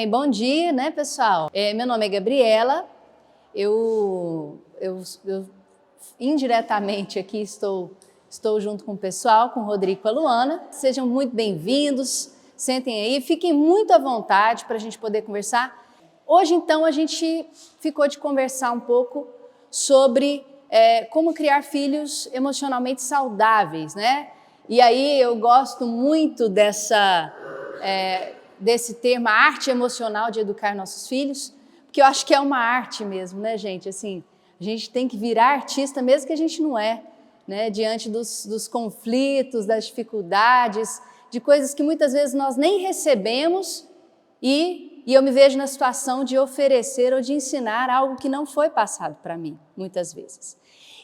Bom dia, né, pessoal? Meu nome é Gabriela, eu indiretamente aqui estou junto com o pessoal, com o Rodrigo e com a Luana. Sejam muito bem-vindos, sentem aí, fiquem muito à vontade para a gente poder conversar. Hoje, então, a gente ficou de conversar um pouco sobre como criar filhos emocionalmente saudáveis, né? E aí eu gosto muito desse termo, a arte emocional de educar nossos filhos, porque eu acho que é uma arte mesmo, né, gente? Assim, a gente tem que virar artista mesmo que a gente não é, né? Diante dos conflitos, das dificuldades, de coisas que muitas vezes nós nem recebemos e eu me vejo na situação de oferecer ou de ensinar algo que não foi passado para mim, muitas vezes.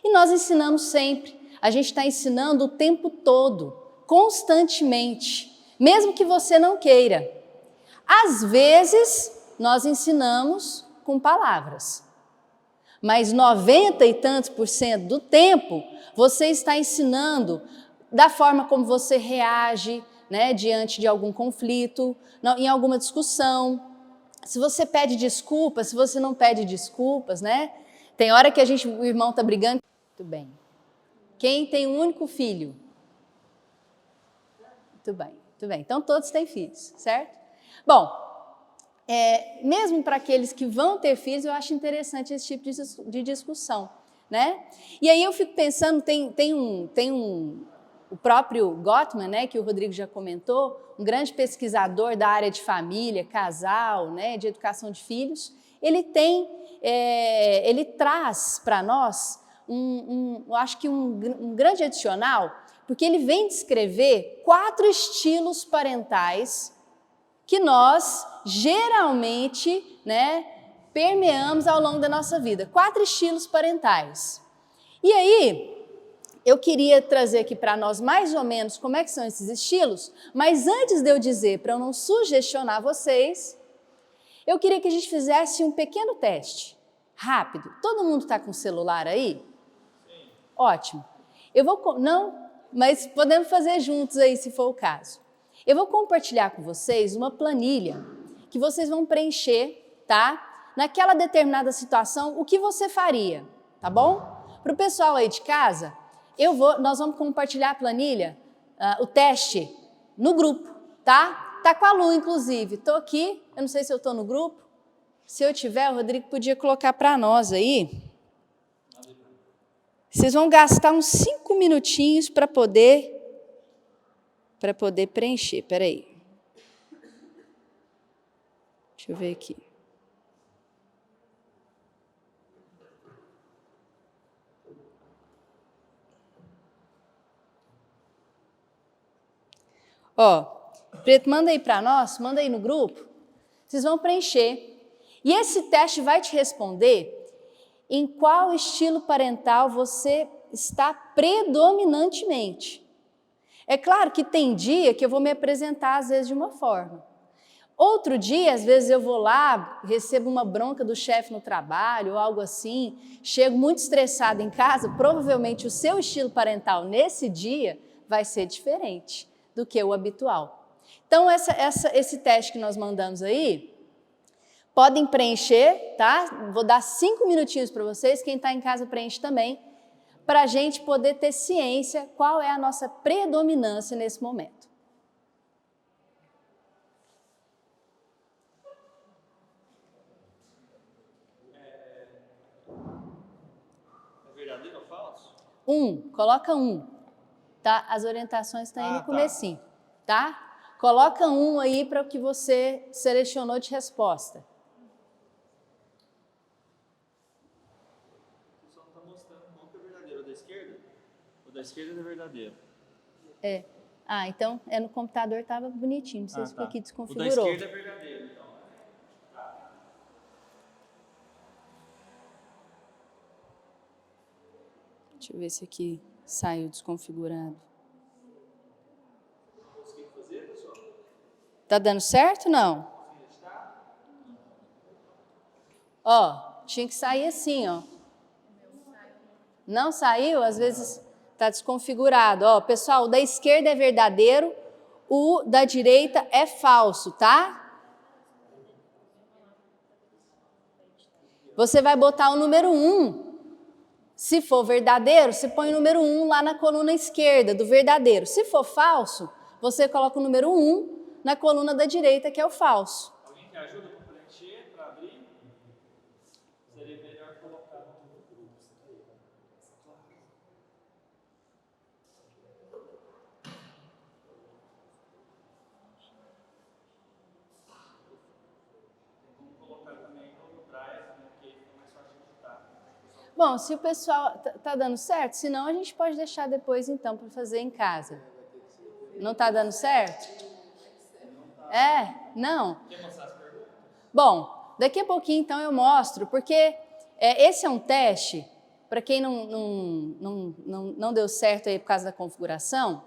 E nós ensinamos sempre, a gente está ensinando o tempo todo, constantemente, mesmo que você não queira. Às vezes, nós ensinamos com palavras, mas 90 e tantos % do tempo, você está ensinando da forma como você reage, né, diante de algum conflito, em alguma discussão. Se você pede desculpas, se você não pede desculpas, né? Tem hora que o irmão está brigando. Muito bem. Quem tem um único filho? Muito bem, muito bem. Então todos têm filhos, certo? Bom, mesmo para aqueles que vão ter filhos, eu acho interessante esse tipo de discussão, né? E aí eu fico pensando, o próprio Gottman, né, que o Rodrigo já comentou, um grande pesquisador da área de família, casal, né, de educação de filhos, ele traz para nós eu acho que um grande adicional, porque ele vem descrever 4 estilos parentais que nós geralmente, né, permeamos ao longo da nossa vida. 4 estilos parentais. E aí, eu queria trazer aqui para nós mais ou menos como é que são esses estilos, mas antes de eu dizer, para eu não sugestionar vocês, eu queria que a gente fizesse um pequeno teste, rápido. Todo mundo está com o celular aí? Sim. Ótimo. Não, mas podemos fazer juntos aí, se for o caso. Eu vou compartilhar com vocês uma planilha que vocês vão preencher, tá? Naquela determinada situação, o que você faria, tá bom? Para o pessoal aí de casa, nós vamos compartilhar a planilha, o teste, no grupo, tá? Tá com a Lu, inclusive. Estou aqui, eu não sei se eu estou no grupo. Se eu tiver, o Rodrigo podia colocar para nós aí. Vocês vão gastar uns 5 minutinhos para poder preencher. Espera aí. Deixa eu ver aqui. Ó, Preto, manda aí para nós, manda aí no grupo. Vocês vão preencher. E esse teste vai te responder em qual estilo parental você está predominantemente. É claro que tem dia que eu vou me apresentar, às vezes, de uma forma. Outro dia, às vezes, eu vou lá, recebo uma bronca do chefe no trabalho ou algo assim, chego muito estressada em casa, provavelmente o seu estilo parental nesse dia vai ser diferente do que o habitual. Então, esse teste que nós mandamos aí, podem preencher, tá? Vou dar 5 minutinhos para vocês, quem está em casa preenche também, para a gente poder ter ciência qual é a nossa predominância nesse momento. É verdadeiro ou falso? Coloca 1. Tá? As orientações estão aí no comecinho, tá? Coloca 1 aí para o que você selecionou de resposta. O pessoal não está mostrando qual que é verdadeiro. O da esquerda? O da esquerda é verdadeiro. Então, no computador estava bonitinho, não sei se aqui desconfigurou. O da esquerda é verdadeiro, então. Deixa eu ver se aqui saiu desconfigurado. Conseguiu fazer, pessoal? Tá dando certo, não? Ó, tinha que sair assim, ó. Não saiu? Às vezes tá desconfigurado. Ó, pessoal, o da esquerda é verdadeiro, o da direita é falso, tá? Você vai botar o número 1. Se for verdadeiro, você põe o número 1 lá na coluna esquerda do verdadeiro. Se for falso, você coloca o número 1 na coluna da direita, que é o falso. Alguém que ajuda para preencher, para abrir? Seria melhor colocar no grupo. Tem como colocar também no drive, né? Porque fica mais fácil de digitar. Bom, se o pessoal tá dando certo, senão a gente pode deixar depois então para fazer em casa. Não tá dando certo? Não. Quer mostrar as perguntas? Bom, daqui a pouquinho então eu mostro, porque esse é um teste, para quem não deu certo aí por causa da configuração,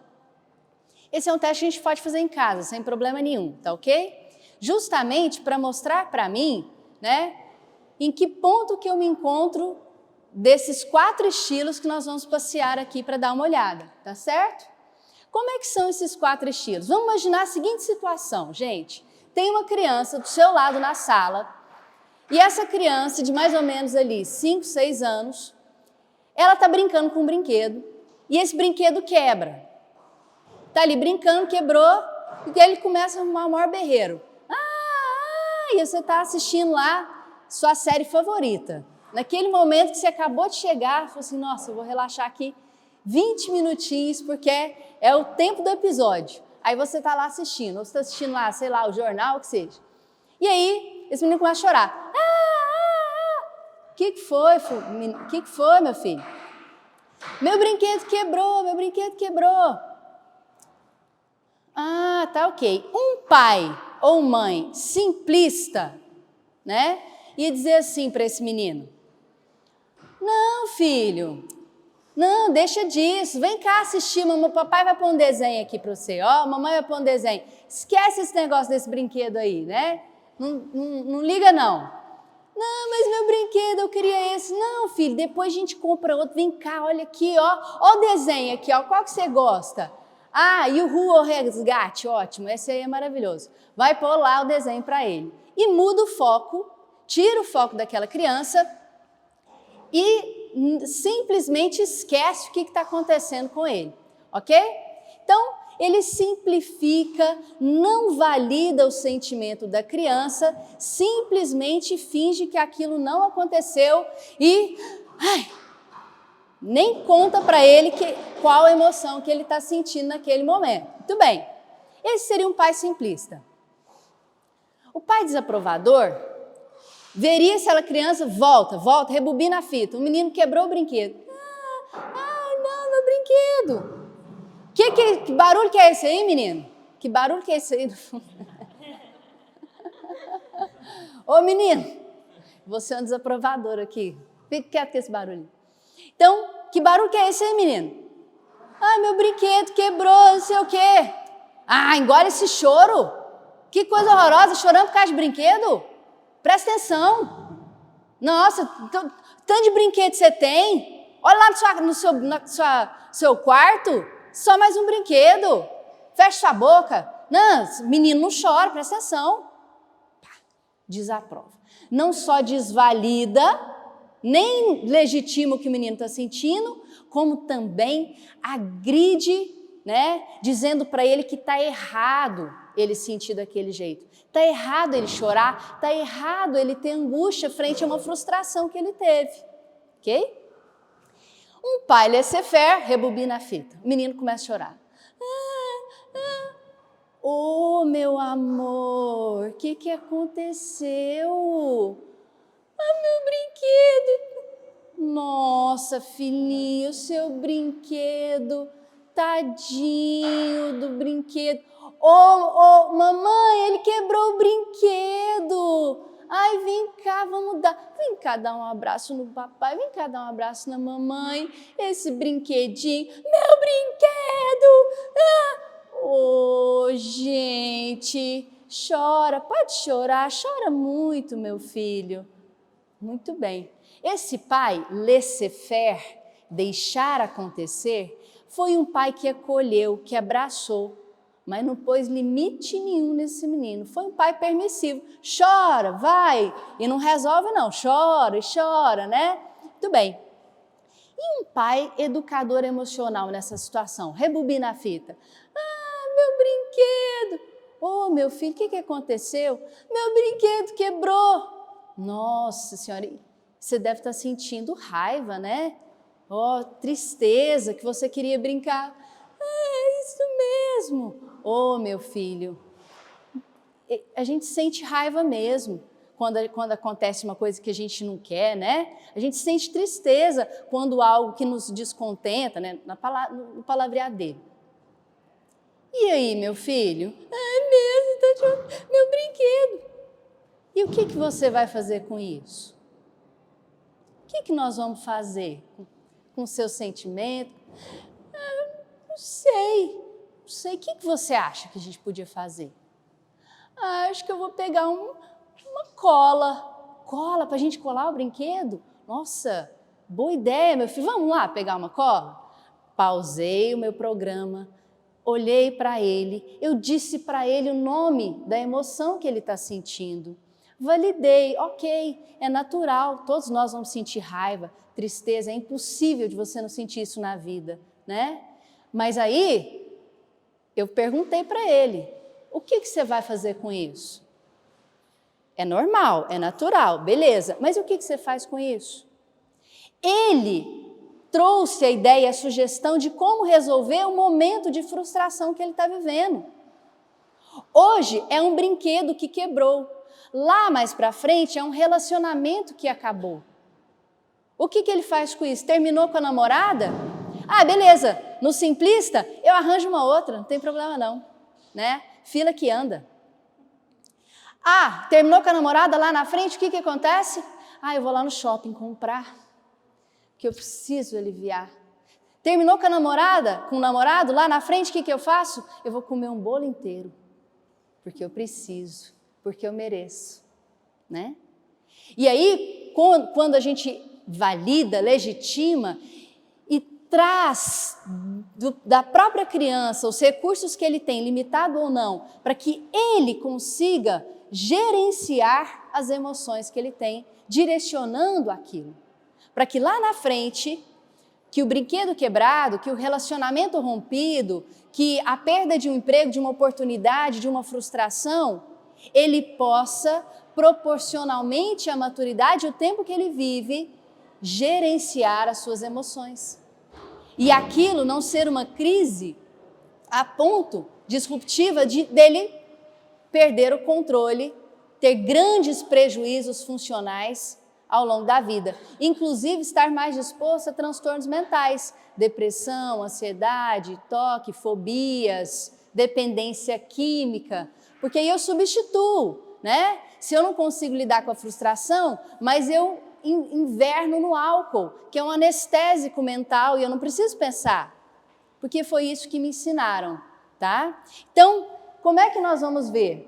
esse é um teste que a gente pode fazer em casa, sem problema nenhum, tá ok? Justamente para mostrar para mim, né, em que ponto que eu me encontro desses 4 estilos que nós vamos passear aqui para dar uma olhada, tá certo? Como é que são esses 4 estilos? Vamos imaginar a seguinte situação, gente. Tem uma criança do seu lado na sala e essa criança de mais ou menos ali 5, 6 anos, ela está brincando com um brinquedo e esse brinquedo quebra. Está ali brincando, quebrou e ele começa a arrumar o maior berreiro. E você está assistindo lá sua série favorita. Naquele momento que você acabou de chegar, falou assim, nossa, eu vou relaxar aqui 20 minutinhos, porque é o tempo do episódio. Aí você está lá assistindo, ou você está assistindo lá, sei lá, o jornal, o que seja. E aí, esse menino começa a chorar. O que foi? O que foi, meu filho? Meu brinquedo quebrou. Ah, tá ok. Um pai ou mãe simplista, né? Ia dizer assim para esse menino, não, filho, não, deixa disso, vem cá assistir, papai vai pôr um desenho aqui para você, ó, mamãe vai pôr um desenho, esquece esse negócio desse brinquedo aí, né? Não liga não. Não, mas meu brinquedo, eu queria esse. Não, filho, depois a gente compra outro, vem cá, olha aqui, ó o desenho aqui, ó, qual que você gosta? Ah, e o Rua Resgate, ótimo, esse aí é maravilhoso. Vai pôr lá o desenho para ele. E muda o foco, tira o foco daquela criança e simplesmente esquece o que está acontecendo com ele, ok? Então, ele simplifica, não valida o sentimento da criança, simplesmente finge que aquilo não aconteceu e nem conta para ele qual a emoção que ele está sentindo naquele momento. Muito bem, esse seria um pai simplista. O pai desaprovador veria se a criança volta, rebobina a fita. O menino quebrou o brinquedo. Não, meu brinquedo. Que barulho que é esse aí, menino? Que barulho que é esse aí? Ô, menino, você é um desaprovador aqui. Fica quieto com esse barulho. Então, que barulho que é esse aí, menino? Meu brinquedo quebrou, não sei o quê. Engole esse choro. Que coisa horrorosa, chorando por causa de brinquedo? Presta atenção. Nossa, tanto de brinquedo você tem. Olha lá no seu quarto, só mais um brinquedo. Fecha sua boca. Não, menino, não chora, presta atenção. Desaprova. Não só desvalida, nem legitima o que o menino está sentindo, como também agride, né, dizendo para ele que está errado ele sentir daquele jeito. Está errado ele chorar, está errado ele ter angústia frente a uma frustração que ele teve, ok? Um pai laissez-faire rebobina a fita, o menino começa a chorar. Meu amor, o que aconteceu? Meu brinquedo. Nossa, filhinho, seu brinquedo, tadinho do brinquedo. Mamãe, ele quebrou o brinquedo. Vem cá, vamos dar. Vem cá dar um abraço no papai, vem cá dar um abraço na mamãe. Esse brinquedinho, meu brinquedo. Gente, chora, pode chorar, chora muito, meu filho. Muito bem. Esse pai, laissez-faire, deixar acontecer, foi um pai que acolheu, que abraçou. mas não pôs limite nenhum nesse menino. Foi um pai permissivo. Chora, vai, e não resolve não, chora e chora, né? Tudo bem. E um pai educador emocional nessa situação? Rebobina a fita. Ah, meu brinquedo. Ô, meu filho, o que aconteceu? Meu brinquedo quebrou. Nossa Senhora, você deve estar sentindo raiva, né? Ó, tristeza, que você queria brincar. É isso mesmo. Ô, meu filho, a gente sente raiva mesmo quando acontece uma coisa que a gente não quer, né? A gente sente tristeza quando algo que nos descontenta, né? No palavrear dele. E aí, meu filho? É mesmo, meu brinquedo. E o que você vai fazer com isso? O que nós vamos fazer com o seu sentimento? Não sei. O que você acha que a gente podia fazer? Acho que eu vou pegar uma cola. Cola para a gente colar o brinquedo? Nossa, boa ideia, meu filho. Vamos lá pegar uma cola? Pausei o meu programa, olhei para ele, eu disse para ele o nome da emoção que ele está sentindo. Validei, ok, é natural, todos nós vamos sentir raiva, tristeza, é impossível de você não sentir isso na vida, né? Mas aí, eu perguntei para ele, o que você vai fazer com isso? É normal, é natural, beleza, mas o que você faz com isso? Ele trouxe a ideia, a sugestão de como resolver o momento de frustração que ele está vivendo. Hoje é um brinquedo que quebrou. Lá mais para frente é um relacionamento que acabou. O que ele faz com isso? Terminou com a namorada? Ah, beleza, no simplista eu arranjo uma outra, não tem problema não, né? Fila que anda. Ah, terminou com a namorada lá na frente, o que acontece? Ah, eu vou lá no shopping comprar, que eu preciso aliviar. Terminou com a namorada, com o namorado lá na frente, o que eu faço? Eu vou comer um bolo inteiro, porque eu preciso, porque eu mereço, né? E aí, quando a gente valida, legitima e traz da própria criança os recursos que ele tem, limitado ou não, para que ele consiga gerenciar as emoções que ele tem, direcionando aquilo, para que lá na frente, que o brinquedo quebrado, que o relacionamento rompido, que a perda de um emprego, de uma oportunidade, de uma frustração, ele possa, proporcionalmente à maturidade, o tempo que ele vive, gerenciar as suas emoções. E aquilo não ser uma crise a ponto disruptiva dele perder o controle, ter grandes prejuízos funcionais ao longo da vida. Inclusive estar mais disposto a transtornos mentais, depressão, ansiedade, toque, fobias, dependência química, porque aí eu substituo, né? Se eu não consigo lidar com a frustração, mas eu inverno no álcool, que é um anestésico mental e eu não preciso pensar, porque foi isso que me ensinaram, tá? Então, como é que nós vamos ver?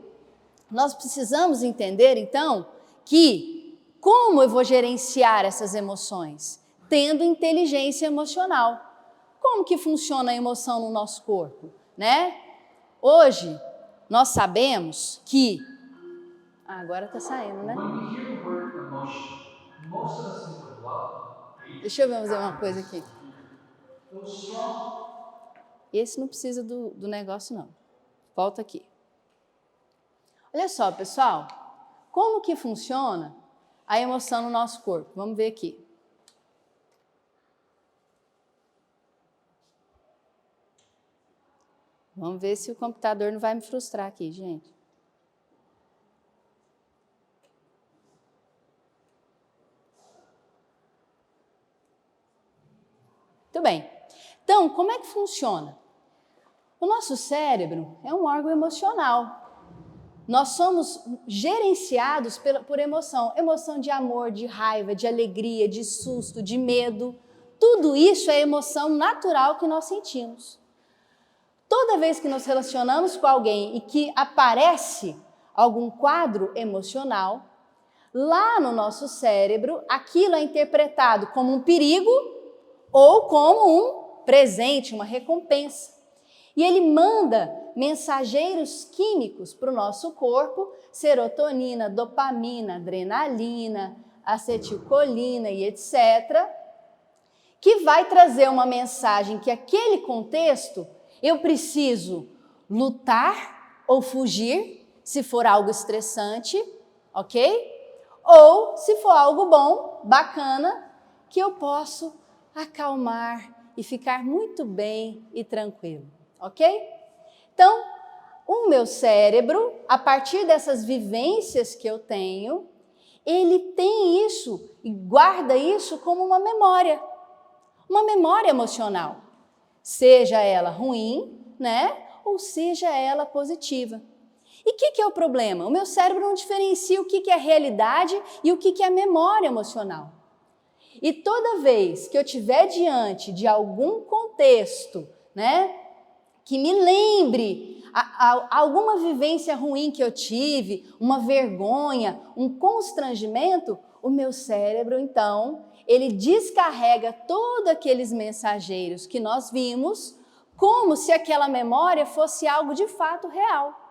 Nós precisamos entender, então, que como eu vou gerenciar essas emoções? Tendo inteligência emocional. Como que funciona a emoção no nosso corpo, né? Hoje, nós sabemos que... agora está saindo, né? Deixa eu ver fazer uma coisa aqui. Esse não precisa do negócio, não. Volta aqui. Olha só, pessoal. Como que funciona a emoção no nosso corpo? Vamos ver aqui. Vamos ver se o computador não vai me frustrar aqui, gente. Muito bem. Então, como é que funciona? O nosso cérebro é um órgão emocional. Nós somos gerenciados por emoção. Emoção de amor, de raiva, de alegria, de susto, de medo. Tudo isso é emoção natural que nós sentimos. Toda vez que nos relacionamos com alguém e que aparece algum quadro emocional, lá no nosso cérebro, aquilo é interpretado como um perigo ou como um presente, uma recompensa. E ele manda mensageiros químicos para o nosso corpo, serotonina, dopamina, adrenalina, acetilcolina e etc., que vai trazer uma mensagem que aquele contexto eu preciso lutar ou fugir, se for algo estressante, ok? Ou se for algo bom, bacana, que eu posso acalmar e ficar muito bem e tranquilo, ok? Então, o meu cérebro, a partir dessas vivências que eu tenho, ele tem isso e guarda isso como uma memória emocional, seja ela ruim, né, ou seja ela positiva. E o que é o problema? O meu cérebro não diferencia o que é realidade e o que é memória emocional. E toda vez que eu estiver diante de algum contexto, né, que me lembre alguma vivência ruim que eu tive, uma vergonha, um constrangimento, o meu cérebro, então, ele descarrega todos aqueles mensageiros que nós vimos, como se aquela memória fosse algo de fato real.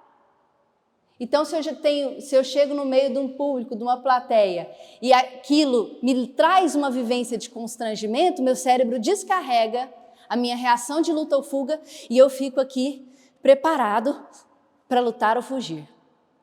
Então, se eu chego no meio de um público, de uma plateia, e aquilo me traz uma vivência de constrangimento, meu cérebro descarrega a minha reação de luta ou fuga e eu fico aqui preparado para lutar ou fugir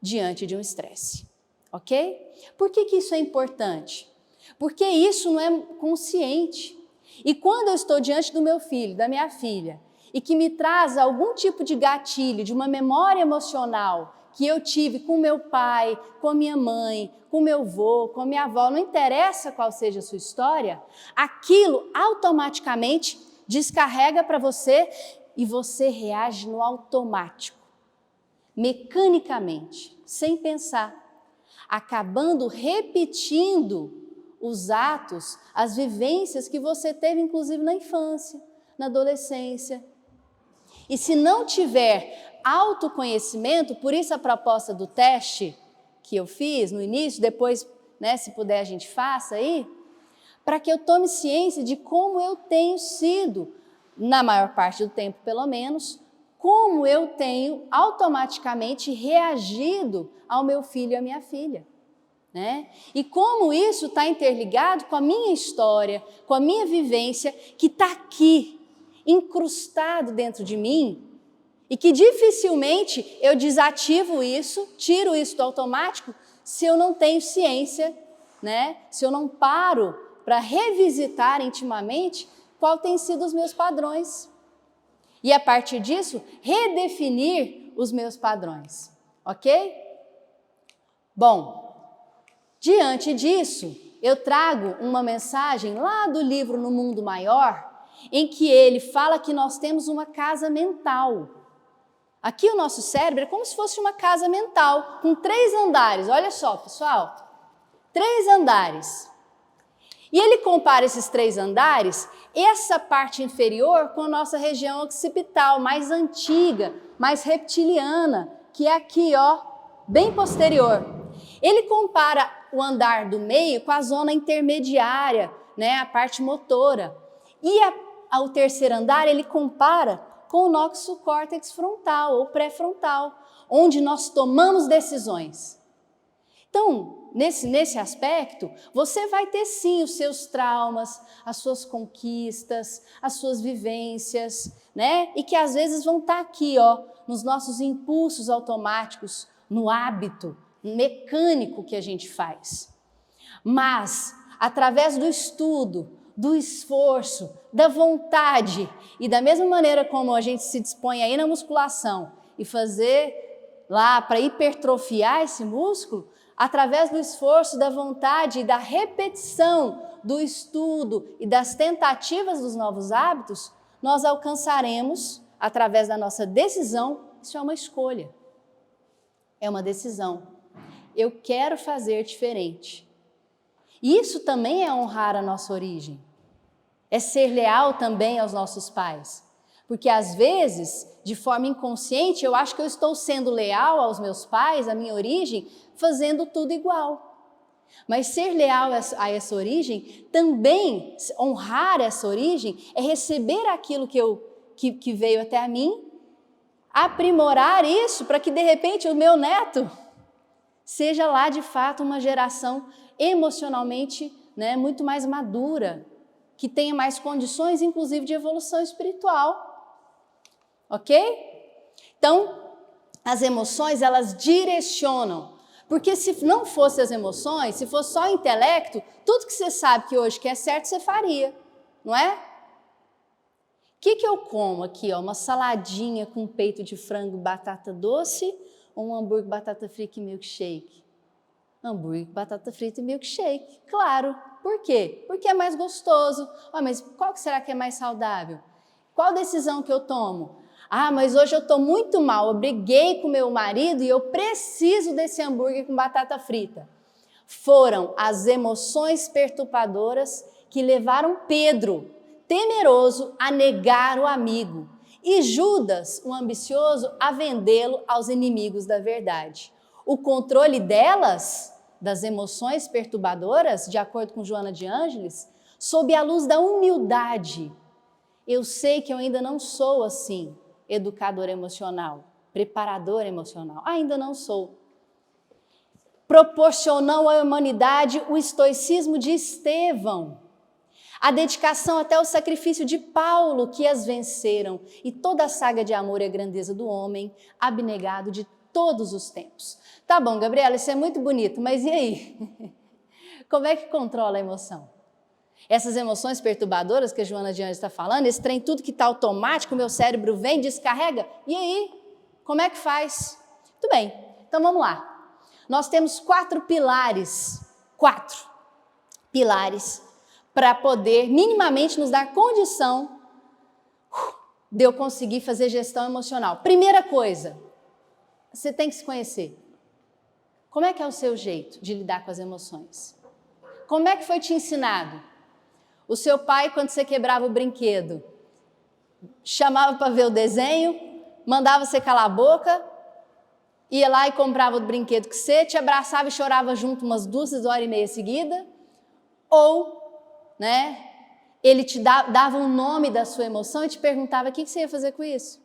diante de um estresse, ok? Por que isso é importante? Porque isso não é consciente. E quando eu estou diante do meu filho, da minha filha, e que me traz algum tipo de gatilho, de uma memória emocional que eu tive com meu pai, com a minha mãe, com meu avô, com a minha avó, não interessa qual seja a sua história, aquilo automaticamente descarrega para você e você reage no automático, mecanicamente, sem pensar, acabando repetindo os atos, as vivências que você teve, inclusive na infância, na adolescência. E se não tiver autoconhecimento, por isso a proposta do teste que eu fiz no início, depois, né, se puder a gente faça aí, para que eu tome ciência de como eu tenho sido, na maior parte do tempo pelo menos, como eu tenho automaticamente reagido ao meu filho e à minha filha. Né? E como isso está interligado com a minha história, com a minha vivência, que está aqui, incrustado dentro de mim, e que dificilmente eu desativo isso, tiro isso do automático, se eu não tenho ciência, né? Se eu não paro para revisitar intimamente qual tem sido os meus padrões. E a partir disso, redefinir os meus padrões, ok? Bom, diante disso, eu trago uma mensagem lá do livro No Mundo Maior, em que ele fala que nós temos uma casa mental. Aqui o nosso cérebro é como se fosse uma casa mental, com 3 andares. Olha só, pessoal, 3 andares. E ele compara esses 3 andares, essa parte inferior, com a nossa região occipital, mais antiga, mais reptiliana, que é aqui, ó, bem posterior. Ele compara o andar do meio com a zona intermediária, né, a parte motora. E ao terceiro andar ele compara com o nosso córtex frontal ou pré-frontal, onde nós tomamos decisões. Então, nesse aspecto, você vai ter sim os seus traumas, as suas conquistas, as suas vivências, né? E que às vezes vão estar aqui, ó, nos nossos impulsos automáticos, no hábito mecânico que a gente faz. Mas, através do estudo, do esforço, da vontade e da mesma maneira como a gente se dispõe aí na musculação e fazer lá para hipertrofiar esse músculo, através do esforço, da vontade e da repetição do estudo e das tentativas dos novos hábitos, nós alcançaremos, através da nossa decisão, isso é uma escolha, é uma decisão. Eu quero fazer diferente. Isso também é honrar a nossa origem, é ser leal também aos nossos pais. Porque às vezes, de forma inconsciente, eu acho que eu estou sendo leal aos meus pais, à minha origem, fazendo tudo igual. Mas ser leal a essa origem, também honrar essa origem, é receber aquilo que veio até a mim, aprimorar isso para que de repente o meu neto seja lá de fato uma geração emocionalmente, né, muito mais madura, que tenha mais condições, inclusive, de evolução espiritual. Ok? Então, as emoções, elas direcionam. Porque se não fosse as emoções, se fosse só o intelecto, tudo que você sabe que hoje que é certo, você faria, não é? O que eu como aqui? Ó, uma saladinha com peito de frango, batata doce, ou um hambúrguer, batata frita e milkshake? Hambúrguer, batata frita e milkshake, claro. Por quê? Porque é mais gostoso. Mas qual que será que é mais saudável? Qual decisão que eu tomo? Mas hoje eu estou muito mal, eu briguei com meu marido e eu preciso desse hambúrguer com batata frita. Foram as emoções perturbadoras que levaram Pedro, temeroso, a negar o amigo, e Judas, o ambicioso, a vendê-lo aos inimigos da verdade. O controle delas, das emoções perturbadoras, de acordo com Joana de Ângeles, sob a luz da humildade. Eu sei que eu ainda não sou assim, educador emocional, preparador emocional, ainda não sou. Proporcionou à humanidade o estoicismo de Estevão, a dedicação até o sacrifício de Paulo, que as venceram, e toda a saga de amor e a grandeza do homem, abnegado de todos os tempos. Tá bom, Gabriela, isso é muito bonito, mas e aí? Como é que controla a emoção? Essas emoções perturbadoras que a Joana de Anjos está falando, esse trem tudo que está automático, o meu cérebro vem, descarrega, e aí? Como é que faz? Muito bem, então vamos lá. Nós temos 4 pilares para poder minimamente nos dar condição de eu conseguir fazer gestão emocional. Primeira coisa, você tem que se conhecer. Como é que é o seu jeito de lidar com as emoções? Como é que foi te ensinado? O seu pai, quando você quebrava o brinquedo, chamava para ver o desenho, mandava você calar a boca, ia lá e comprava o brinquedo que você, te abraçava e chorava junto umas 2h30 seguidas, ou, né, ele te dava um nome da sua emoção e te perguntava o que você ia fazer com isso.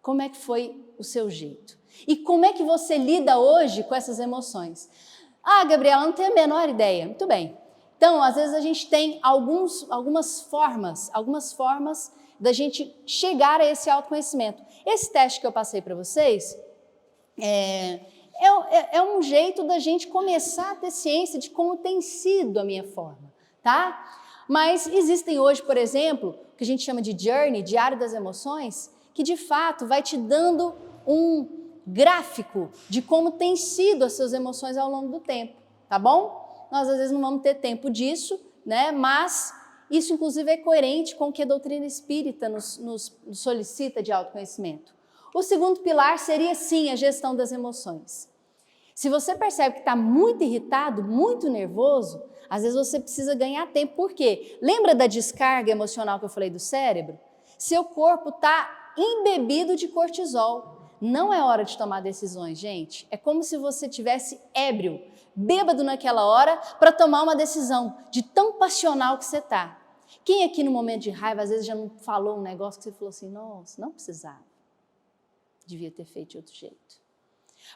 Como é que foi o seu jeito? E como é que você lida hoje com essas emoções? Gabriela, não tenho a menor ideia. Muito bem. Então, às vezes a gente tem algumas formas da gente chegar a esse autoconhecimento. Esse teste que eu passei para vocês é um jeito da gente começar a ter ciência de como tem sido a minha forma, tá? Mas existem hoje, por exemplo, o que a gente chama de journey, diário das emoções, que de fato vai te dando um gráfico de como tem sido as suas emoções ao longo do tempo, tá bom? Nós às vezes não vamos ter tempo disso, né? Mas isso inclusive é coerente com o que a doutrina espírita nos solicita de autoconhecimento. O segundo pilar seria sim a gestão das emoções. Se você percebe que está muito irritado, muito nervoso, às vezes você precisa ganhar tempo. Por quê? Lembra da descarga emocional que eu falei do cérebro? Seu corpo está embebido de cortisol. Não é hora de tomar decisões, gente. É como se você tivesse ébrio, bêbado naquela hora para tomar uma decisão de tão passional que você está. Quem aqui no momento de raiva às vezes já não falou um negócio que você falou assim, nossa, não precisava. Devia ter feito de outro jeito.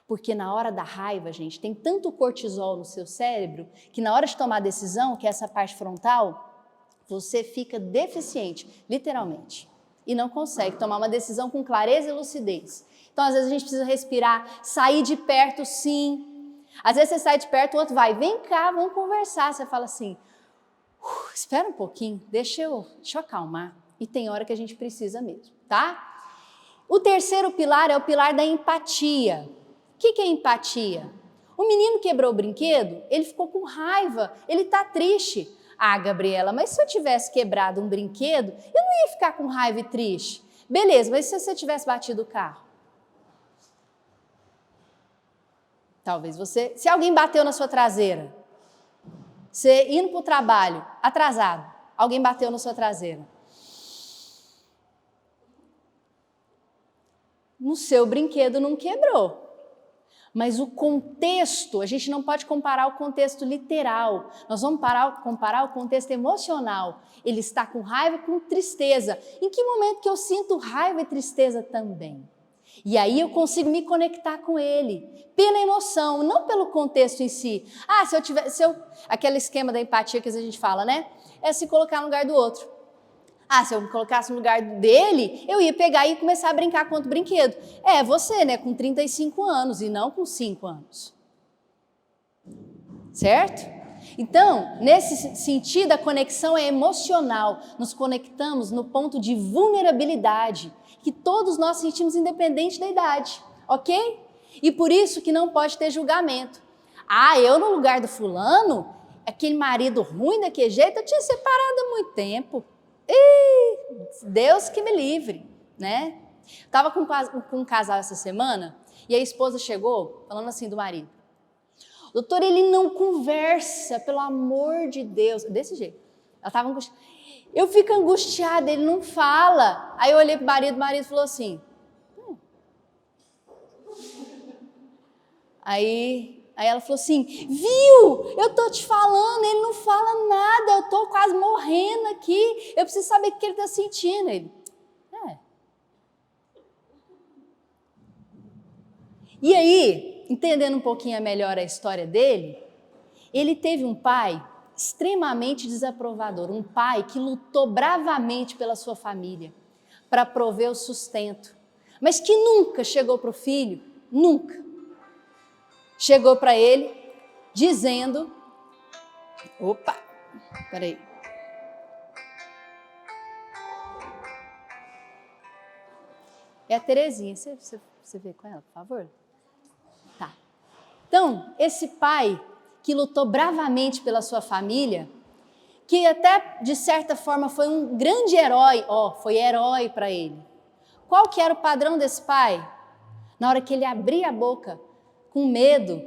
Porque na hora da raiva, gente, tem tanto cortisol no seu cérebro que na hora de tomar a decisão, que é essa parte frontal, você fica deficiente, literalmente, e não consegue tomar uma decisão com clareza e lucidez. Então, às vezes, a gente precisa respirar, sair de perto, sim. Às vezes, você sai de perto, o outro vai, vem cá, vamos conversar. Você fala assim, espera um pouquinho, deixa eu acalmar. E tem hora que a gente precisa mesmo, tá? O terceiro pilar é o pilar da empatia. O que é empatia? O menino quebrou o brinquedo, ele ficou com raiva, ele está triste. Gabriela, mas se eu tivesse quebrado um brinquedo, eu não ia ficar com raiva e triste. Beleza, mas se você tivesse batido o carro? Talvez você... Se alguém bateu na sua traseira, você indo para o trabalho, atrasado, alguém bateu na sua traseira. No seu brinquedo não quebrou. Mas o contexto, a gente não pode comparar o contexto literal, nós vamos comparar o contexto emocional. Ele está com raiva e com tristeza. Em que momento que eu sinto raiva e tristeza também? E aí eu consigo me conectar com ele, pela emoção, não pelo contexto em si. Aquele esquema da empatia que a gente fala, né? É se colocar no lugar do outro. Se eu me colocasse no lugar dele, eu ia pegar e começar a brincar com outro brinquedo. Você, né, com 35 anos e não com 5 anos. Certo? Então, nesse sentido, a conexão é emocional. Nos conectamos no ponto de vulnerabilidade, que todos nós sentimos independente da idade, ok? E por isso que não pode ter julgamento. Eu no lugar do fulano, aquele marido ruim daquele jeito, eu tinha separado há muito tempo. Deus que me livre, né? Estava com um casal essa semana e a esposa chegou falando assim do marido: doutor, ele não conversa, pelo amor de Deus. Desse jeito. Ela estava angustiada. Eu fico angustiada, ele não fala. Aí eu olhei para o marido falou assim. Aí ela falou assim: viu, eu tô te falando, ele não fala nada, eu tô quase morrendo aqui, eu preciso saber o que ele tá sentindo. Ele, E aí, entendendo um pouquinho melhor a história dele, ele teve um pai extremamente desaprovador, um pai que lutou bravamente pela sua família, para prover o sustento, mas que nunca chegou para o filho, nunca. Chegou para ele dizendo, peraí. É a Terezinha, você vê com ela, por favor? Tá. Então, esse pai que lutou bravamente pela sua família, que até de certa forma foi um grande herói, foi herói para ele. Qual que era o padrão desse pai? Na hora que ele abria a boca, com medo,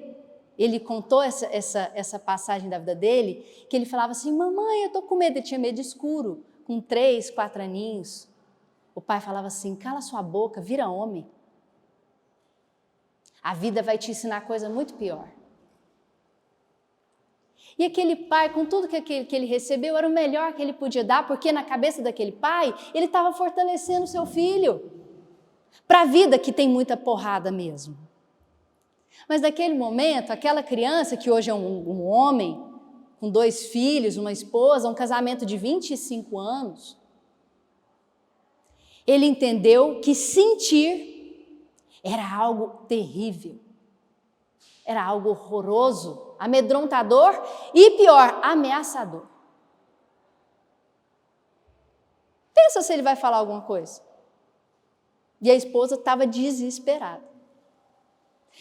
ele contou essa passagem da vida dele, que ele falava assim: mamãe, eu tô com medo. Ele tinha medo de escuro, com 3, 4 aninhos. O pai falava assim: cala sua boca, vira homem. A vida vai te ensinar coisa muito pior. E aquele pai, com tudo que ele recebeu, era o melhor que ele podia dar, porque na cabeça daquele pai, ele estava fortalecendo o seu filho para a vida que tem muita porrada mesmo. Mas naquele momento, aquela criança que hoje é um homem, com 2 filhos, uma esposa, um casamento de 25 anos, ele entendeu que sentir era algo terrível, era algo horroroso, amedrontador e, pior, ameaçador. Pensa se ele vai falar alguma coisa. E a esposa estava desesperada.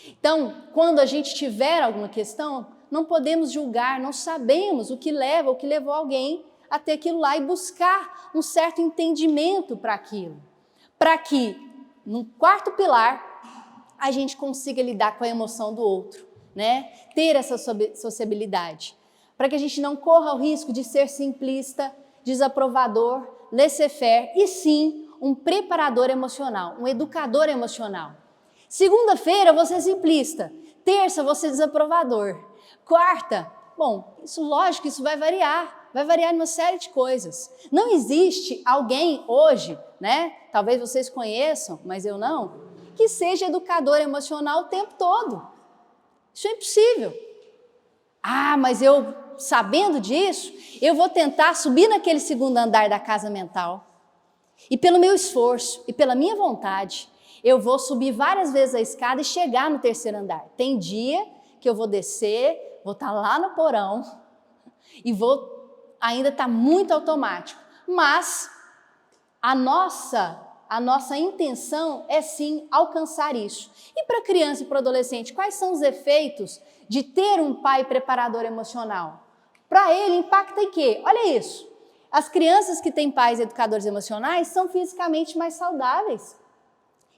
Então, quando a gente tiver alguma questão, não podemos julgar, não sabemos o que levou alguém a ter aquilo lá e buscar um certo entendimento para aquilo. Para que, no quarto pilar, a gente consiga lidar com a emoção do outro, né? Ter essa sociabilidade. Para que a gente não corra o risco de ser simplista, desaprovador, laissez-faire, e sim um preparador emocional, um educador emocional. Segunda-feira, você é simplista. Terça, você é desaprovador. Quarta, lógico, isso vai variar em uma série de coisas. Não existe alguém hoje, né? Talvez vocês conheçam, mas eu não, que seja educador emocional o tempo todo. Isso é impossível. Mas eu, sabendo disso, eu vou tentar subir naquele segundo andar da casa mental. E pelo meu esforço e pela minha vontade, eu vou subir várias vezes a escada e chegar no terceiro andar. Tem dia que eu vou descer, vou estar lá no porão e vou ainda estar muito automático. Mas a nossa intenção é sim alcançar isso. E para criança e para adolescente, quais são os efeitos de ter um pai preparador emocional? Para ele, impacta em quê? Olha isso. As crianças que têm pais educadores emocionais são fisicamente mais saudáveis.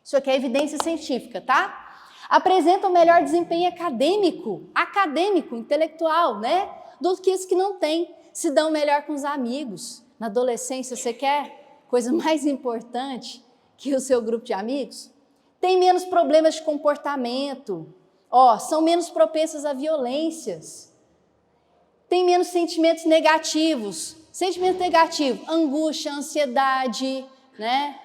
Isso aqui é evidência científica, tá? Apresentam melhor desempenho acadêmico, intelectual, né? Do que os que não têm. Se dão melhor com os amigos. Na adolescência, você quer coisa mais importante que o seu grupo de amigos? Tem menos problemas de comportamento. São menos propensas a violências, têm menos sentimentos negativos. Sentimento negativo, angústia, ansiedade, né?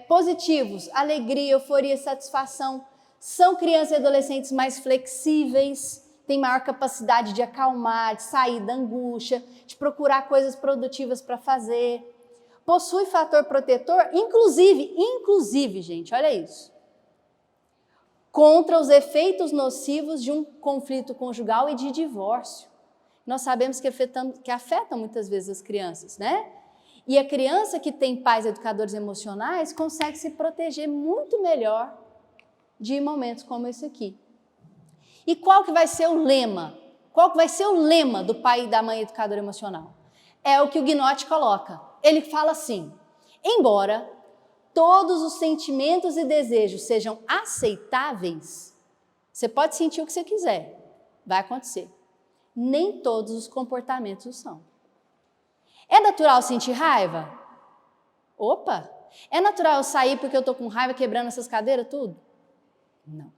Positivos, alegria, euforia, satisfação. São crianças e adolescentes mais flexíveis, têm maior capacidade de acalmar, de sair da angústia, de procurar coisas produtivas para fazer. Possui fator protetor, inclusive, gente, olha isso, contra os efeitos nocivos de um conflito conjugal e de divórcio. Nós sabemos que afetam muitas vezes as crianças, né? E a criança que tem pais educadores emocionais consegue se proteger muito melhor de momentos como esse aqui. E qual que vai ser o lema? Qual que vai ser o lema do pai e da mãe educador emocional? É o que o Gnott coloca. Ele fala assim: embora todos os sentimentos e desejos sejam aceitáveis, você pode sentir o que você quiser, vai acontecer. Nem todos os comportamentos o são. É natural sentir raiva? Opa! É natural eu sair porque eu estou com raiva quebrando essas cadeiras tudo? Não.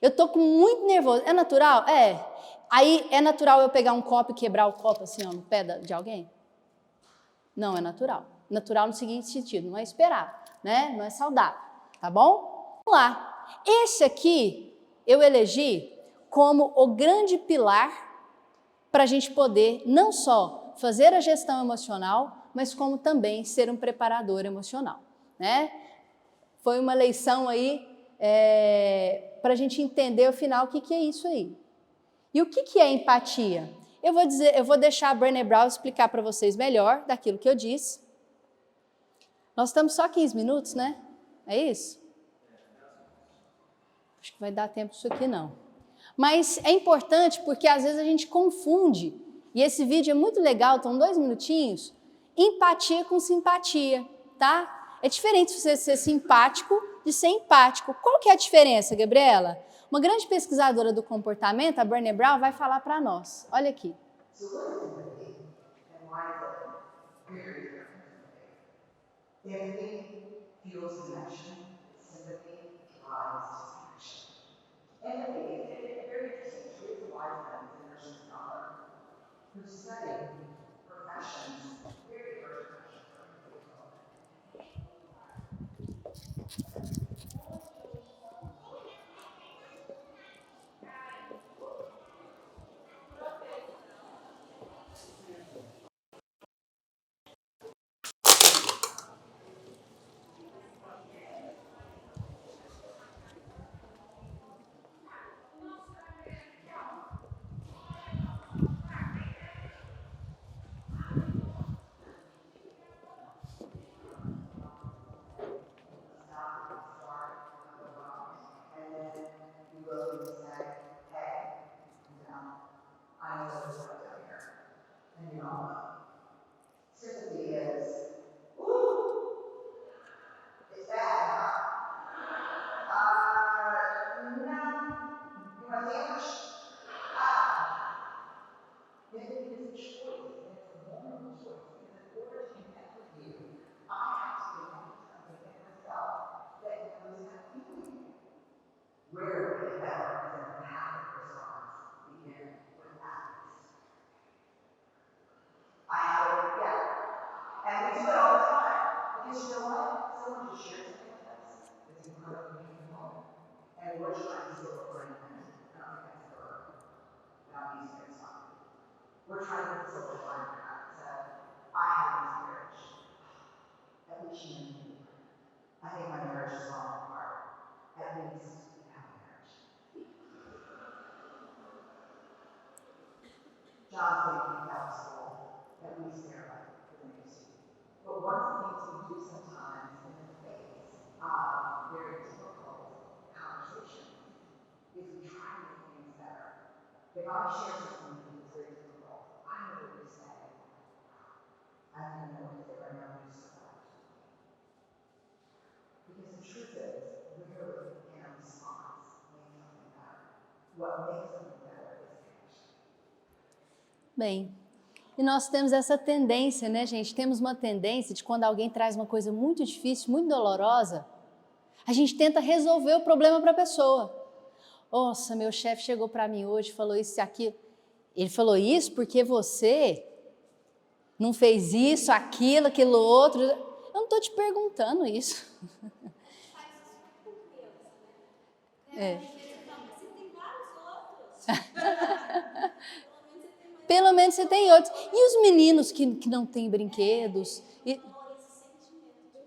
Eu estou com muito nervoso. É natural? É. Aí é natural eu pegar um copo e quebrar o copo assim, no pé de alguém? Não é natural. Natural no seguinte sentido, não é esperado, né? Não é saudável, tá bom? Vamos lá. Esse aqui eu elegi como o grande pilar para a gente poder não só fazer a gestão emocional, mas como também ser um preparador emocional, né? Foi uma lição aí para a gente entender, afinal, o que é isso aí. E o que é empatia? Eu vou deixar a Brené Brown explicar para vocês melhor daquilo que eu disse. Nós estamos só 15 minutos, né? É isso? Acho que vai dar tempo disso aqui, não. Mas é importante porque às vezes a gente confunde, e esse vídeo é muito legal, estão 2 minutinhos, empatia com simpatia, tá? É diferente você ser simpático de ser empático. Qual que é a diferença, Gabriela? Uma grande pesquisadora do comportamento, a Brené Brown, vai falar para nós. Olha aqui. Empathy fuels connection, sympathy drives distraction. Empathy, it's very interesting. Teresa Wiseman is a Christian scholar who studied professions, very diverse professions. Sympathy is, it's bad, huh? No. You want a sandwich? Empathy is a choice, and it's a vulnerable choice, because in order to connect with you, I have to connect with something in myself that knows that feeling. Rarely, if ever, does an empathic response begin with acts. I have it, yeah. And we do it all the time. Because you know what? Someone just shared something with us that's incredibly painful. And we're trying to still look for an empathy. I don't think that's a verb. But I'm using it, it's fine. We're trying to put the social line in that. So, I have a miscarriage. At least you know me. I think my marriage is falling apart. At least you have a marriage. John's getting kicked out of school. At least they're like the news. But one of the things we do sometimes in the face of very difficult conversations is we try to make things better. If I share something with you that's very difficult, I know what you say. I think I know what to say right now, you survived. Because the truth is, rarely can a response make something better. What makes something better is connection. Bem, e nós temos essa tendência, né, gente? Temos uma tendência de quando alguém traz uma coisa muito difícil, muito dolorosa, A gente tenta resolver o problema para a pessoa. Nossa, meu chefe chegou para mim hoje e falou isso e aquilo. Ele falou isso porque você não fez isso, aquilo outro. Eu não estou te perguntando isso. Pelo menos você tem outros. E os meninos que não têm brinquedos?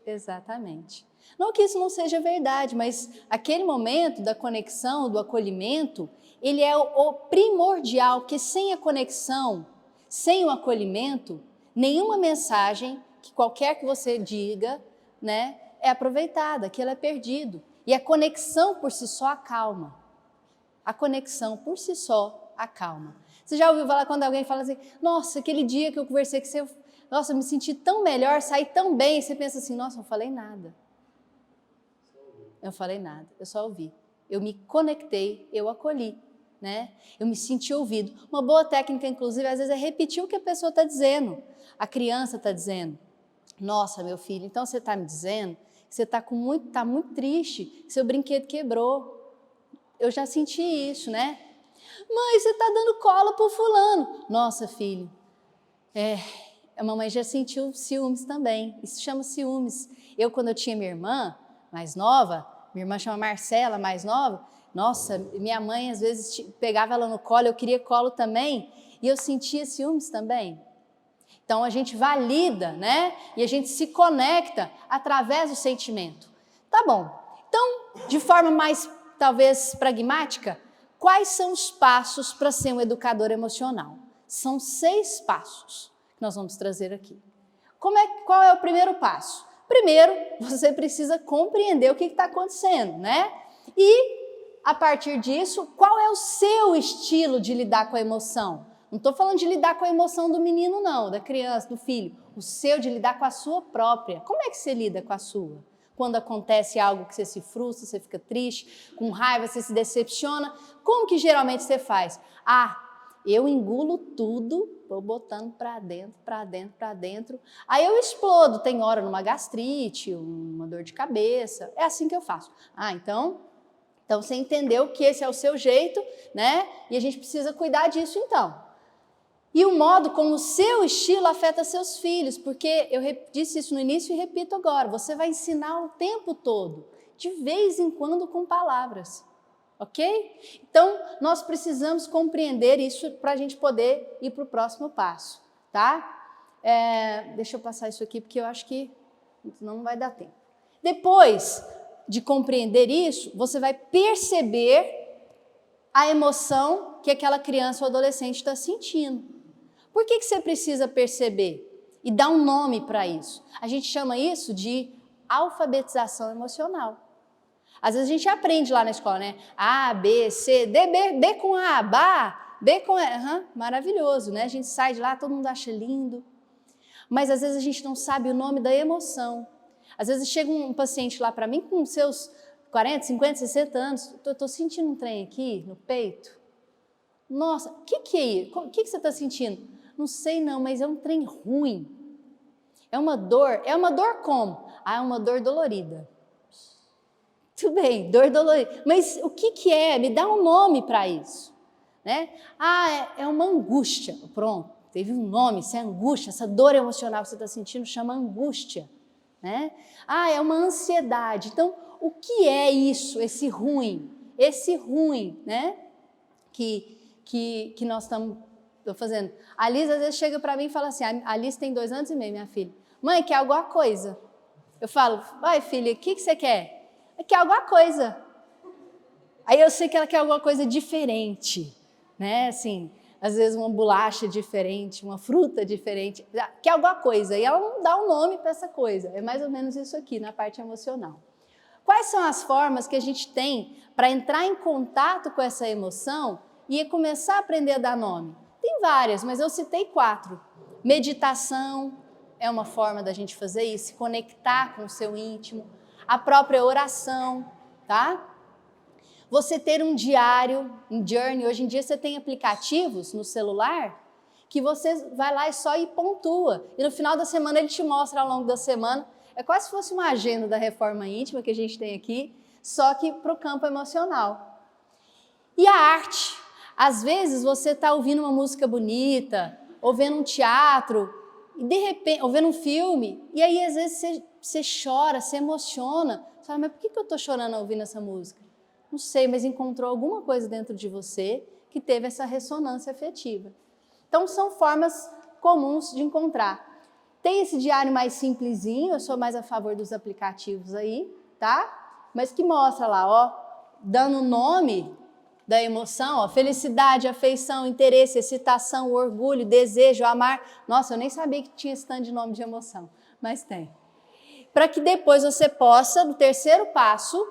Exatamente. Não que isso não seja verdade, mas aquele momento da conexão, do acolhimento, ele é o primordial, porque sem a conexão, sem o acolhimento, nenhuma mensagem, que qualquer que você diga, né, é aproveitada, aquilo é perdido. E a conexão por si só acalma. A conexão por si só acalma. Você já ouviu falar quando alguém fala assim, nossa, aquele dia que eu conversei com você, nossa, eu me senti tão melhor, saí tão bem, e você pensa assim, nossa, eu não falei nada. Eu falei nada, eu só ouvi. Eu me conectei, eu acolhi, né? Eu me senti ouvido. Uma boa técnica, inclusive, às vezes é repetir o que a pessoa está dizendo. A criança está dizendo, nossa, meu filho, então você está me dizendo que você está muito triste, que seu brinquedo quebrou. Eu já senti isso, né? Mãe, você está dando colo para o fulano. Nossa, filho, a mamãe já sentiu ciúmes também. Isso chama ciúmes. Eu, quando eu tinha minha irmã mais nova, minha irmã chama Marcela, mais nova, nossa, minha mãe às vezes pegava ela no colo, eu queria colo também, e eu sentia ciúmes também. Então a gente valida, né? E a gente se conecta através do sentimento. Tá bom. Então, de forma mais, talvez, pragmática, quais são os passos para ser um educador emocional? São 6 passos que nós vamos trazer aqui. Qual é o primeiro passo? Primeiro, você precisa compreender o que está acontecendo, né? E, a partir disso, qual é o seu estilo de lidar com a emoção? Não estou falando de lidar com a emoção do menino, não, da criança, do filho. O seu de lidar com a sua própria. Como é que você lida com a sua? Quando acontece algo que você se frustra, você fica triste, com raiva, você se decepciona. Como que geralmente você faz? Eu engulo tudo, vou botando para dentro. Aí eu explodo, tem hora numa gastrite, uma dor de cabeça. É assim que eu faço. Então você entendeu que esse é o seu jeito, né? E a gente precisa cuidar disso então. E o modo como o seu estilo afeta seus filhos, porque eu disse isso no início e repito agora, você vai ensinar o tempo todo, de vez em quando com palavras. Ok? Então, nós precisamos compreender isso para a gente poder ir para o próximo passo, tá? Deixa eu passar isso aqui, porque eu acho que senão não vai dar tempo. Depois de compreender isso, você vai perceber a emoção que aquela criança ou adolescente está sentindo. Por que você precisa perceber? E dar um nome para isso. A gente chama isso de alfabetização emocional. Às vezes a gente aprende lá na escola, né? A, B, C, D, B com A, Bá, B com E. Maravilhoso, né? A gente sai de lá, todo mundo acha lindo. Mas às vezes a gente não sabe o nome da emoção. Às vezes chega um paciente lá para mim com seus 40, 50, 60 anos. Estou sentindo um trem aqui no peito. Nossa, o que é isso? O que você está sentindo? Não sei não, mas é um trem ruim. É uma dor. É uma dor como? É uma dor dolorida. Tudo bem, dor dolorida. Mas o que é? Me dá um nome para isso. Né? É uma angústia. Pronto, teve um nome, isso é angústia. Essa dor emocional que você está sentindo chama angústia. Né? É uma ansiedade. Então, o que é isso, esse ruim? Esse ruim, né? Que nós estamos fazendo. A Liz às vezes chega para mim e fala assim, a Liz tem 2 anos e meio, minha filha. Mãe, quer alguma coisa? Eu falo, vai filha, o que você quer? Quer alguma coisa. Aí eu sei que ela quer alguma coisa diferente, né? Assim, às vezes uma bolacha diferente, uma fruta diferente, quer alguma coisa. E ela não dá um nome para essa coisa. É mais ou menos isso aqui, na parte emocional. Quais são as formas que a gente tem para entrar em contato com essa emoção e começar a aprender a dar nome? Tem várias, mas eu citei 4. Meditação é uma forma da gente fazer isso, se conectar com o seu íntimo. A própria oração, tá? Você ter um diário, um journey. Hoje em dia você tem aplicativos no celular que você vai lá e só pontua. E no final da semana ele te mostra ao longo da semana. É quase se fosse uma agenda da reforma íntima que a gente tem aqui, só que para o campo emocional. E a arte. Às vezes você está ouvindo uma música bonita, ou vendo um teatro, e de repente, ou vendo um filme, e aí às vezes você chora, se emociona. Você fala, mas por que eu estou chorando ouvindo essa música? Não sei, mas encontrou alguma coisa dentro de você que teve essa ressonância afetiva. Então são formas comuns de encontrar. Tem esse diário mais simplesinho, eu sou mais a favor dos aplicativos aí, tá? Mas que mostra lá, ó, dando nome da emoção, ó, felicidade, afeição, interesse, excitação, orgulho, desejo, amar. Nossa, eu nem sabia que tinha esse tanto de nome de emoção, mas tem. Para que depois você possa, no terceiro passo,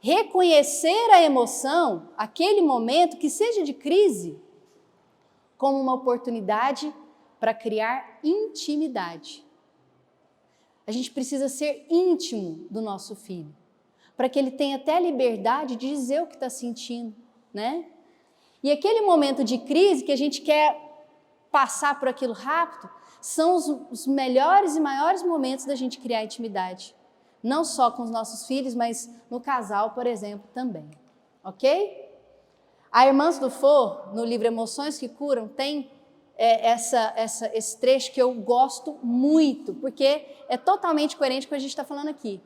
reconhecer a emoção, aquele momento que seja de crise, como uma oportunidade para criar intimidade. A gente precisa ser íntimo do nosso filho, para que ele tenha até a liberdade de dizer o que está sentindo, né? E aquele momento de crise que a gente quer passar por aquilo rápido, são os melhores e maiores momentos da gente criar intimidade. Não só com os nossos filhos, mas no casal, por exemplo, também. Ok? A Irmãs do For, no livro Emoções que Curam, tem esse trecho que eu gosto muito, porque é totalmente coerente com o que a gente está falando aqui.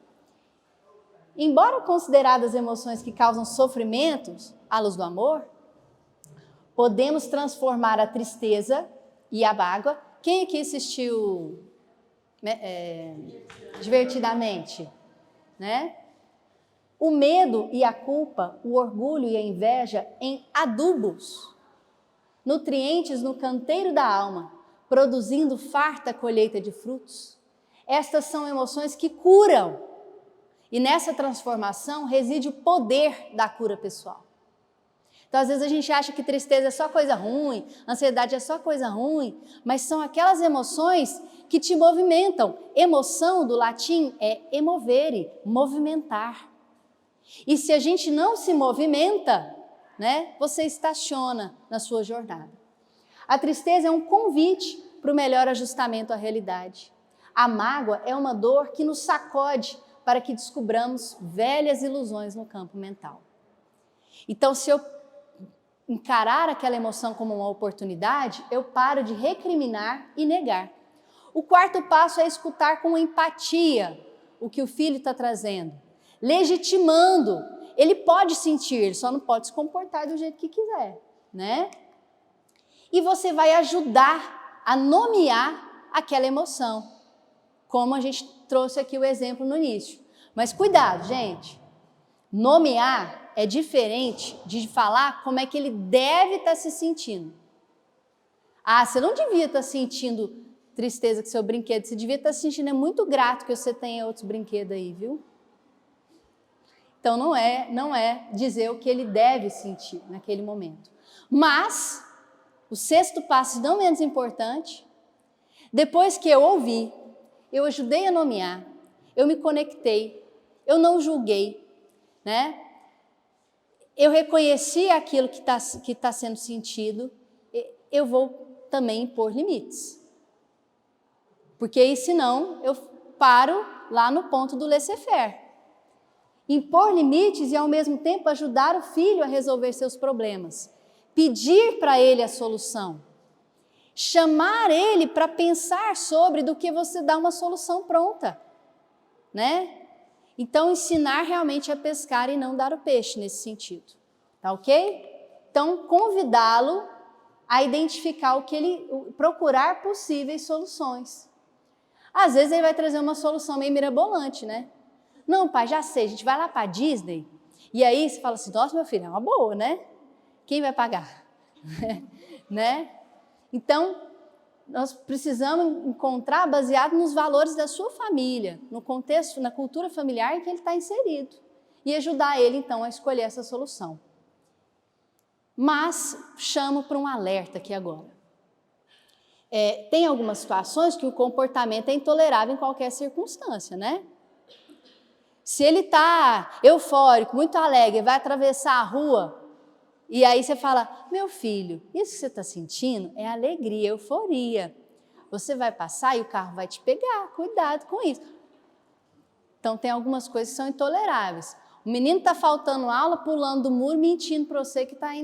Embora consideradas emoções que causam sofrimentos à luz do amor, podemos transformar a tristeza e a mágoa. Quem aqui assistiu Divertidamente? Né? O medo e a culpa, o orgulho e a inveja em adubos, nutrientes no canteiro da alma, produzindo farta colheita de frutos. Estas são emoções que curam. E nessa transformação reside o poder da cura pessoal. Então, às vezes a gente acha que tristeza é só coisa ruim, ansiedade é só coisa ruim, mas são aquelas emoções que te movimentam. Emoção, do latim, é emovere, movimentar. E se a gente não se movimenta, né, você estaciona na sua jornada. A tristeza é um convite para o melhor ajustamento à realidade. A mágoa é uma dor que nos sacode para que descubramos velhas ilusões no campo mental. Então, se eu encarar aquela emoção como uma oportunidade, eu paro de recriminar e negar. O quarto passo é escutar com empatia o que o filho está trazendo, legitimando. Ele pode sentir, ele só não pode se comportar do jeito que quiser, né? E você vai ajudar a nomear aquela emoção, como a gente trouxe aqui o exemplo no início. Mas cuidado, gente, nomear é diferente de falar como é que ele deve estar se sentindo. Ah, você não devia estar sentindo tristeza com seu brinquedo, você devia estar se sentindo, é muito grato que você tenha outros brinquedos aí, viu? Então não é dizer o que ele deve sentir naquele momento. Mas, o sexto passo, não menos importante, depois que eu ouvi, eu ajudei a nomear, eu me conectei, eu não julguei, né? Eu reconheci aquilo que está sendo sentido, eu vou também impor limites. Porque aí, senão, eu paro lá no ponto do laissez-faire. Impor limites e, ao mesmo tempo, ajudar o filho a resolver seus problemas. Pedir para ele a solução. Chamar ele para pensar sobre do que você dá uma solução pronta, né? Então, ensinar realmente a pescar e não dar o peixe nesse sentido, tá ok? Então, convidá-lo a identificar procurar possíveis soluções. Às vezes ele vai trazer uma solução meio mirabolante, né? Não, pai, já sei, a gente vai lá para a Disney, e aí você fala assim, nossa, meu filho, é uma boa, né? Quem vai pagar? Né? Então, nós precisamos encontrar baseado nos valores da sua família, no contexto, na cultura familiar em que ele está inserido, e ajudar ele, então, a escolher essa solução. Mas chamo para um alerta aqui agora. Tem algumas situações que o comportamento é intolerável em qualquer circunstância, né? Se ele está eufórico, muito alegre, vai atravessar a rua, e aí você fala, meu filho, isso que você está sentindo é alegria, euforia. Você vai passar e o carro vai te pegar, cuidado com isso. Então tem algumas coisas que são intoleráveis. O menino está faltando aula, pulando do muro, mentindo para você que está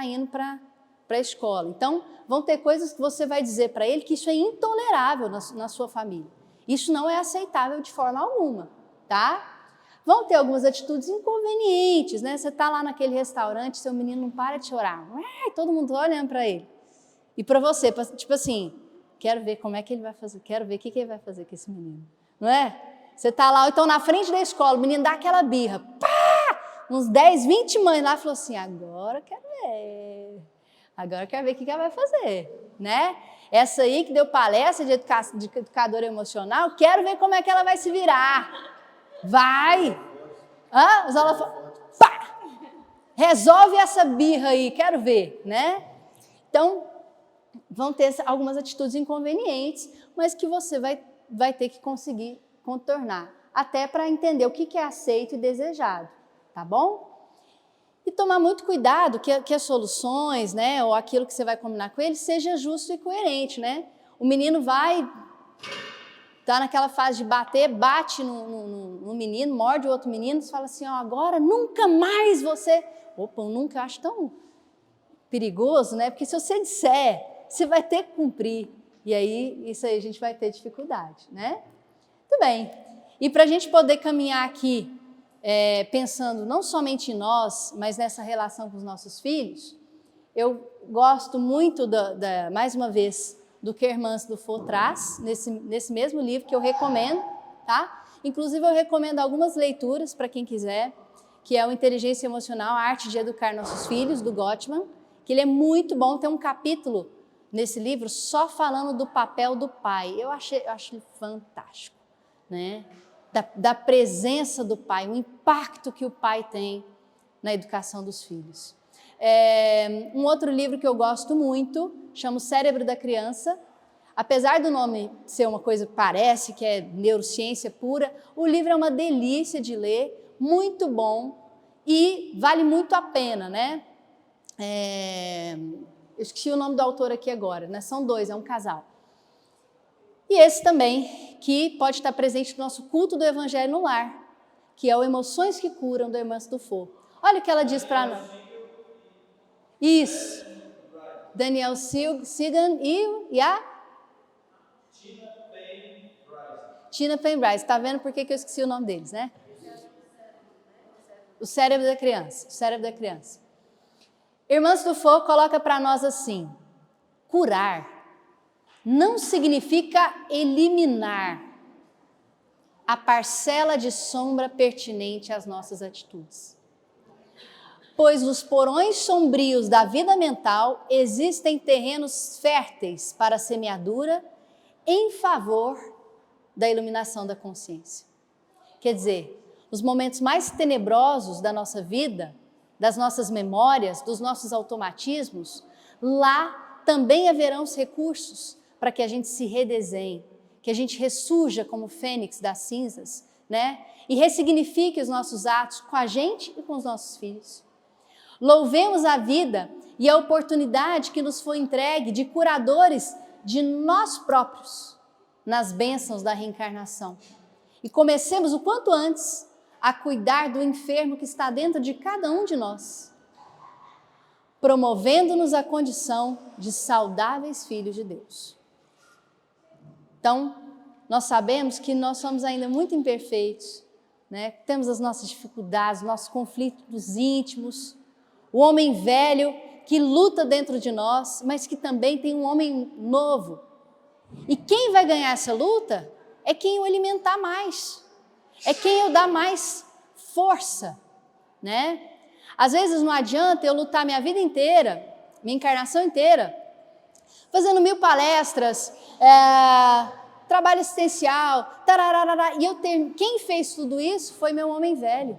indo para a escola. Então vão ter coisas que você vai dizer para ele que isso é intolerável na sua família. Isso não é aceitável de forma alguma, tá? Vão ter algumas atitudes inconvenientes, né? Você está lá naquele restaurante, seu menino não para de chorar. Todo mundo olhando para ele. E para você, tipo assim, quero ver como é que ele vai fazer, quero ver o que ele vai fazer com esse menino. Não é? Você está lá, então na frente da escola, o menino dá aquela birra. Pá! Uns 10, 20 mães lá falou assim, agora eu quero ver. Agora eu quero ver o que ela vai fazer, né? Essa aí que deu palestra de educadora emocional, quero ver como é que ela vai se virar. Vai! As aulas falam, pá! Resolve essa birra aí, quero ver, né? Então, vão ter algumas atitudes inconvenientes, mas que você vai ter que conseguir contornar, até para entender o que é aceito e desejado, tá bom? E tomar muito cuidado que as soluções, né, ou aquilo que você vai combinar com ele, seja justo e coerente, né? O menino tá naquela fase de bater, bate no menino, morde o outro menino, você fala assim, ó, agora nunca mais você... Opa, nunca eu acho tão perigoso, né? Porque se você disser, você vai ter que cumprir. E aí, isso aí a gente vai ter dificuldade, né? Muito bem. E para a gente poder caminhar aqui, pensando não somente em nós, mas nessa relação com os nossos filhos, eu gosto muito, mais uma vez, do que a irmã Dufaux traz, nesse mesmo livro que eu recomendo, tá? Inclusive eu recomendo algumas leituras para quem quiser, que é o Inteligência Emocional, a Arte de Educar Nossos Filhos, do Gottman, que ele é muito bom, tem um capítulo nesse livro só falando do papel do pai. Eu acho ele fantástico, né? Da presença do pai, o impacto que o pai tem na educação dos filhos. Um outro livro que eu gosto muito, chama O Cérebro da Criança. Apesar do nome ser uma coisa que parece que é neurociência pura, o livro é uma delícia de ler, muito bom e vale muito a pena, né? Eu esqueci o nome do autor aqui agora, né? São dois, é um casal. E esse também, que pode estar presente no nosso culto do Evangelho no Lar, que é o Emoções que Curam, da irmã Dufaux. Olha o que ela diz para nós. Isso. Daniel Sigan e a? Tina Penbryce. Está vendo por que eu esqueci o nome deles, né? O Cérebro da Criança. O Cérebro da Criança. Irmãs Dufaux coloca para nós assim, curar não significa eliminar a parcela de sombra pertinente às nossas atitudes. Pois nos porões sombrios da vida mental existem terrenos férteis para a semeadura em favor da iluminação da consciência. Quer dizer, os momentos mais tenebrosos da nossa vida, das nossas memórias, dos nossos automatismos, lá também haverão os recursos para que a gente se redesenhe, que a gente ressurja como fênix das cinzas, né? E ressignifique os nossos atos com a gente e com os nossos filhos. Louvemos a vida e a oportunidade que nos foi entregue de curadores de nós próprios nas bênçãos da reencarnação. E comecemos o quanto antes a cuidar do enfermo que está dentro de cada um de nós, promovendo-nos a condição de saudáveis filhos de Deus. Então, nós sabemos que nós somos ainda muito imperfeitos, né? Temos as nossas dificuldades, nossos conflitos íntimos, o homem velho que luta dentro de nós, mas que também tem um homem novo. E quem vai ganhar essa luta é quem o alimentar mais, é quem eu dar mais força, né? Às vezes não adianta eu lutar minha vida inteira, minha encarnação inteira, fazendo 1000 palestras, trabalho assistencial, tararara, e quem fez tudo isso foi meu homem velho.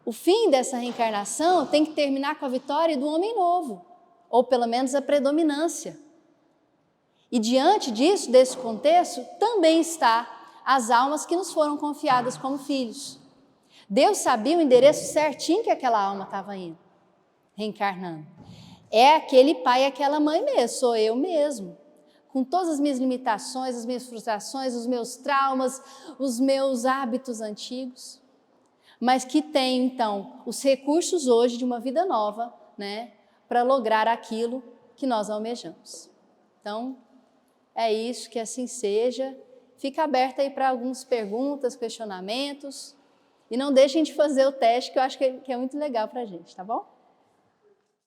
O fim dessa reencarnação tem que terminar com a vitória do homem novo, ou pelo menos a predominância. E diante disso, desse contexto, também está as almas que nos foram confiadas como filhos. Deus sabia o endereço certinho que aquela alma estava indo, reencarnando. É aquele pai e aquela mãe mesmo, sou eu mesmo, com todas as minhas limitações, as minhas frustrações, os meus traumas, os meus hábitos antigos, mas que tenho, então, os recursos hoje de uma vida nova, né, para lograr aquilo que nós almejamos. Então, é isso, que assim seja. Fica aberta aí para algumas perguntas, questionamentos, e não deixem de fazer o teste, que eu acho que é muito legal para a gente, tá bom?